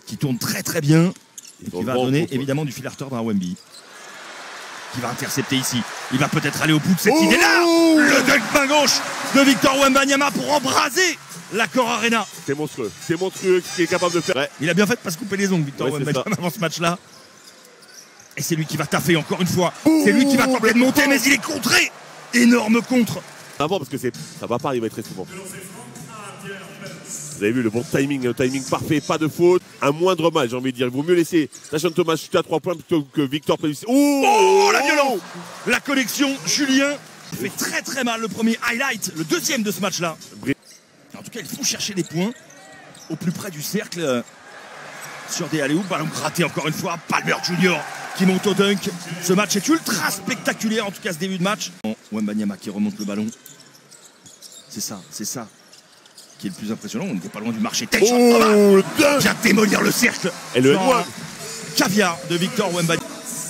qui tourne très très bien et qui va donner évidemment du fil à retordre à Wemby. Qui va intercepter ici. Il va peut-être aller au bout de cette idée-là. Le dunk main gauche de Victor Wembanyama pour embraser l'Accor Arena. C'est monstrueux ce qu'il est capable de faire. Ouais. Il a bien fait de pas se couper les ongles, Victor Wembanyama, avant ce match-là. Et c'est lui qui va taffer encore une fois. C'est lui qui va tenter de monter, mais il est contré. Énorme contre. Avant parce que ça va pas arriver très souvent. Vous avez vu le bon timing, un timing parfait, pas de faute, un moindre mal, j'ai envie de dire. Il vaut mieux laisser Tyson Thomas chuter à 3 points plutôt que Victor Pellissier. Oh, la violence. La connexion, Julien fait très très mal le premier highlight, le deuxième de ce match-là. En tout cas, il faut chercher des points au plus près du cercle sur des alley-oops. Ballon gratté encore une fois, Palmer Jr. qui monte au dunk. Ce match est ultra spectaculaire, en tout cas ce début de match. Wembanyama qui remonte le ballon. C'est ça qui est le plus impressionnant. On n'était pas loin du marché. Vient démolir le cercle. Et le N1. Caviar de Victor Wembanyama.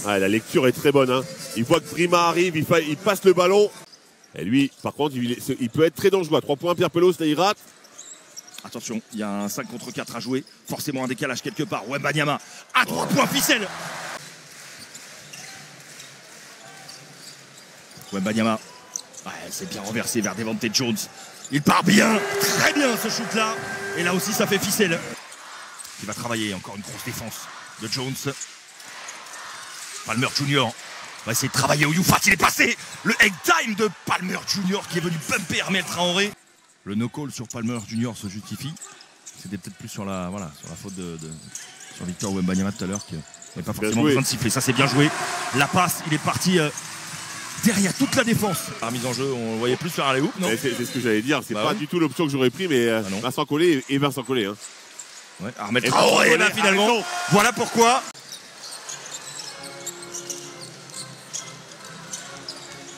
Ah, la lecture est très bonne. Hein. Il voit que Prima arrive, il passe le ballon. Et lui, par contre, il peut être très dangereux. À 3 points, Pierre Pelos, là, il rate. Attention, il y a un 5 contre 4 à jouer. Forcément un décalage quelque part. Wembanyama à 3 points, ficelle. Wembanyama. Ouais, c'est bien renversé vers Devante Jones. Il part bien, très bien ce shoot-là. Et là aussi, ça fait ficelle. Il va travailler, encore une grosse défense de Jones. Palmer Jr. va essayer de travailler au Youfat. Il est passé. Le egg time de Palmer Jr. qui est venu bumper Amel Traoré. Le no-call sur Palmer Jr. se justifie. C'était peut-être plus sur la faute sur Victor Wembanyama tout à l'heure qui n'avait pas forcément besoin de siffler. Ça, c'est bien joué. La passe, il est parti derrière toute la défense. La mise en jeu, on le voyait plus sur un alley-oop, non? C'est ce que j'allais dire. C'est pas du tout l'option que j'aurais pris, mais Vincent Collet et Vincent Collet. Hein. Ouais, Amel Traoré, là, finalement. Voilà pourquoi.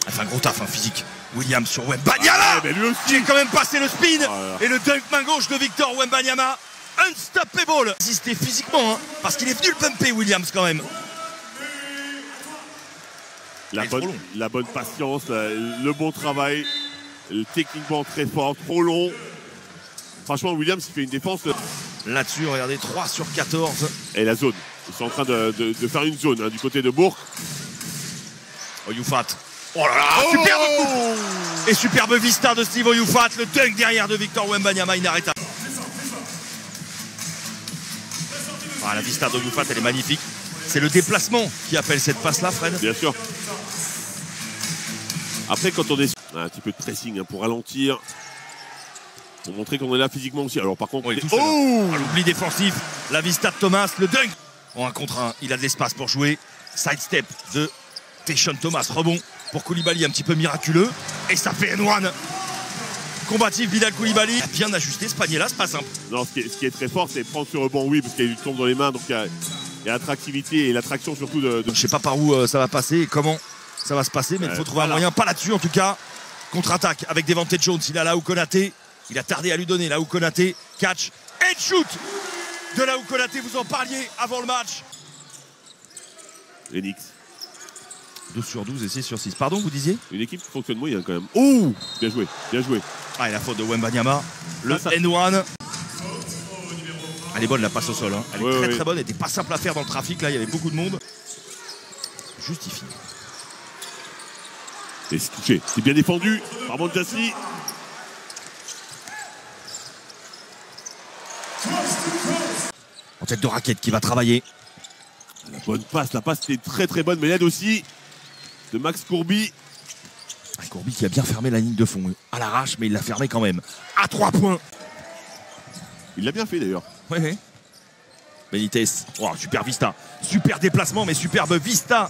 Elle fait un gros taf physique. Williams sur Wembanyama qui est quand même passé le speed. Et le dunk main gauche de Victor Wembanyama. Unstoppable. Résisté physiquement, parce qu'il est venu le bumper, Williams, quand même. La bonne patience, le bon travail, techniquement très fort, trop long. Franchement, Williams, il fait une défense. Là-dessus, regardez, 3 sur 14. Et la zone. Ils sont en train de faire une zone du côté de Bourg. Youfat. Oh là là, superbe coup. Et superbe vista de Steve Youfat. Le dunk derrière de Victor Wembanyama, inarrêtable. La vista de Youfat, elle est magnifique. C'est le déplacement qui appelle cette passe-là, Fred. Bien sûr. Après, quand on est un petit peu de pressing pour ralentir, pour montrer qu'on est là physiquement aussi. Alors par contre, l'oubli défensif, la vista de Thomas, le dunk. En 1 contre 1, il a de l'espace pour jouer. Sidestep de Tyson Thomas, rebond pour Koulibaly, un petit peu miraculeux. Et ça fait N1. Combatif Bilal Koulibaly. Il a bien ajusté ce panier-là, c'est pas simple. Non, ce qui est très fort, c'est prendre ce rebond, oui, parce qu'il lui tombe dans les mains. Donc il y a l'attractivité et l'attraction surtout de... Je sais pas par où ça va passer et comment ça va se passer, mais il faut trouver un moyen. Pas là-dessus en tout cas. Contre-attaque avec Devante Jones. Il a Laou Konaté. Il a tardé à lui donner. Laou Konaté. Catch and shoot de Laou Konaté. Vous en parliez avant le match. Lenix. 12 sur 12 et 6 sur 6. Pardon, vous disiez? Une équipe qui fonctionne moyen quand même. Bien joué, bien joué. Et la faute de Wembanyama. Le N1. Elle est bonne la passe au sol. Elle est très bonne. Elle n'était pas simple à faire dans le trafic. Là, il y avait beaucoup de monde. Justifie. Et c'est touché. C'est bien défendu par Montassi. En tête de raquette qui va travailler. La bonne passe. La passe était très très bonne. Mais l'aide aussi de Max Courby. Courby qui a bien fermé la ligne de fond. À l'arrache, mais il l'a fermé quand même. À 3 points. Il l'a bien fait d'ailleurs. Oui. Benitez. Oh, super vista. Super déplacement, mais superbe vista.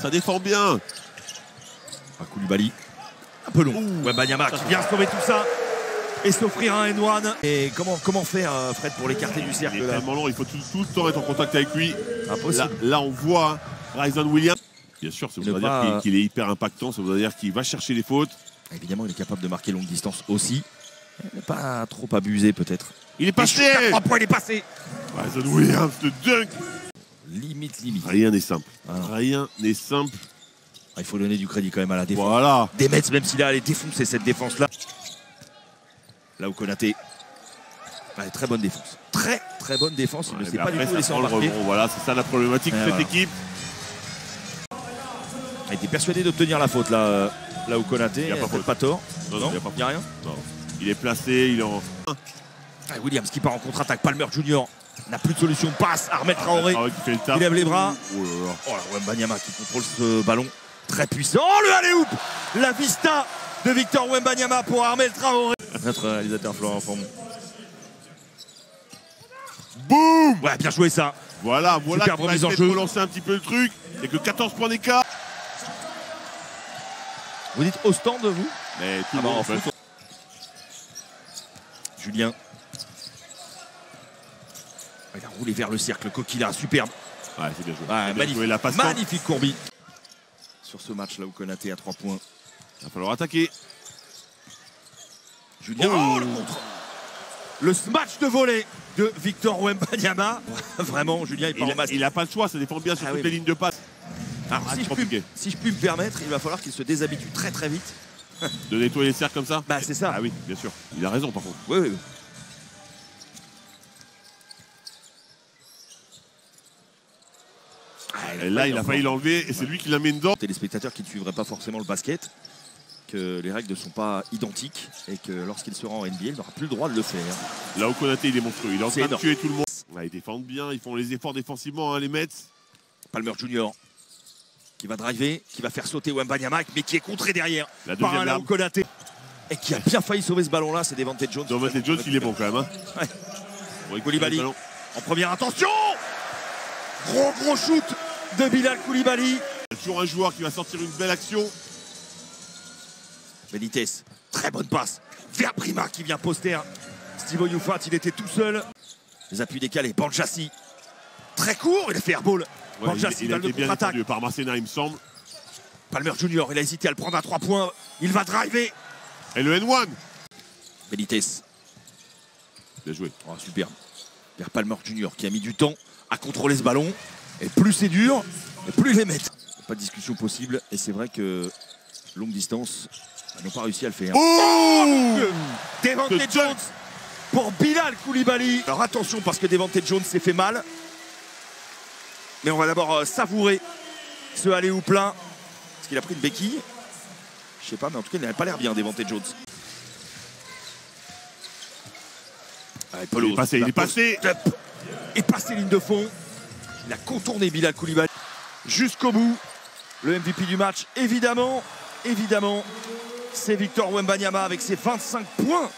Ça défend bien. Koulibaly. Un peu long. Wembanyama qui vient sauver tout ça. Et s'offrir un N1. Et comment faire, Fred, pour l'écarter du cercle? Il est tellement long, il faut tout le temps être en contact avec lui. Impossible. Là on voit Ryson Williams. Bien sûr, ça voudrait dire qu'il est hyper impactant, ça voudrait dire qu'il va chercher les fautes. Évidemment, il est capable de marquer longue distance aussi. Il n'est pas trop abusé, peut-être. Il est passé. 3 points, il est passé. Ryson Williams, le dunk. Limite. Rien n'est simple. Rien n'est simple. Il faut donner du crédit quand même à la défense. Voilà. Des Mets, même s'il a allé défoncer cette défense-là. Là où Konaté. Ouais, très bonne défense. Très bonne défense. Il ne sait pas du tout laisser le embarquer. rebond. Voilà, c'est ça la problématique de cette équipe. Il était persuadé d'obtenir la faute là où Konaté. Il n'a pas tort. Non, il n'y a rien. Non. Il est placé, il est en... Williams qui part en contre-attaque. Palmer Junior n'a plus de solution. Passe. Ahmed Traoré. Il lève les bras. Oh là là. Oh là, Wembanyama qui contrôle ce ballon. Très puissant. Oh, le alley-oop. La vista de Victor Wembanyama pour Ahmed Traoré. Notre réalisateur Florent Formon. Boum. Ouais, bien joué ça. Voilà Superbe qui va remise en essayer jeu. de relancer un petit peu le truc. Et que 14 points d'écart. Vous dites au stand, vous? Mais tout le monde en fait. Julien. Il a roulé vers le cercle. Coquilla, superbe. Ouais, c'est bien joué. Ouais, bien magnifique. joué, la passe Magnifique Courby. Sur ce match-là où Konaté à 3 points. Il va falloir attaquer. Julien. Oh, le contre. Le smash de volée de Victor Wembanyama. Vraiment, Julien, il part en masse. Il n'a pas le choix, ça dépend bien sur toutes les lignes de passe. Alors, si je puis me permettre, il va falloir qu'il se déshabitue très vite. De nettoyer les cercles comme ça? Bah, c'est ça. Ah oui, bien sûr. Il a raison, par contre. Oui. Et là, il a failli l'enlever et c'est lui qui l'a mis dedans. Téléspectateurs qui ne suivraient pas forcément le basket, que les règles ne sont pas identiques et que lorsqu'il sera en NBA, il n'aura plus le droit de le faire. Là où Konaté, il est monstrueux. Il est en train de tuer tout le monde. Ouais, ils défendent bien, ils font les efforts défensivement, hein, les Mets. Palmer Junior qui va driver, qui va faire sauter Wembanyama, mais qui est contré derrière par un Lao Konaté. Et qui a bien failli sauver ce ballon-là, c'est Devante Jones. Devante Jones, il est bon quand même. Hein. Ouais. Koulibaly en première intention. Gros shoot de Bilal Koulibaly. Il y a toujours un joueur qui va sortir une belle action. Benitez, très bonne passe vers Prima qui vient poster. Steve Youfat, il était tout seul. Les appuis décalés, Banjassi. Très court, il a fait airball. Ouais, il a été bien défendu par Marcena, il me semble. Palmer Junior, il a hésité à le prendre à 3 points. Il va driver. Et le N1. Benitez. Bien joué. Oh, superbe. Vers Palmer Junior qui a mis du temps à contrôler ce ballon. Et plus c'est dur, et plus il les met. Pas de discussion possible. Et c'est vrai que longue distance, ils n'ont pas réussi à le faire. Oh, Devante Jones pour Bilal Koulibaly. Alors attention parce que Devante Jones s'est fait mal. Mais on va d'abord savourer ce aller-oop plein. Parce qu'il a pris une béquille. Je sais pas, mais en tout cas, il n'avait pas l'air bien, Devante Jones. Allez, il est passé, il est passé. Et passé ligne de fond. Il a contourné Bilal Koulibaly jusqu'au bout. Le MVP du match, évidemment, c'est Victor Wembanyama avec ses 25 points.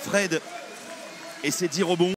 Fred et ses 10 rebonds.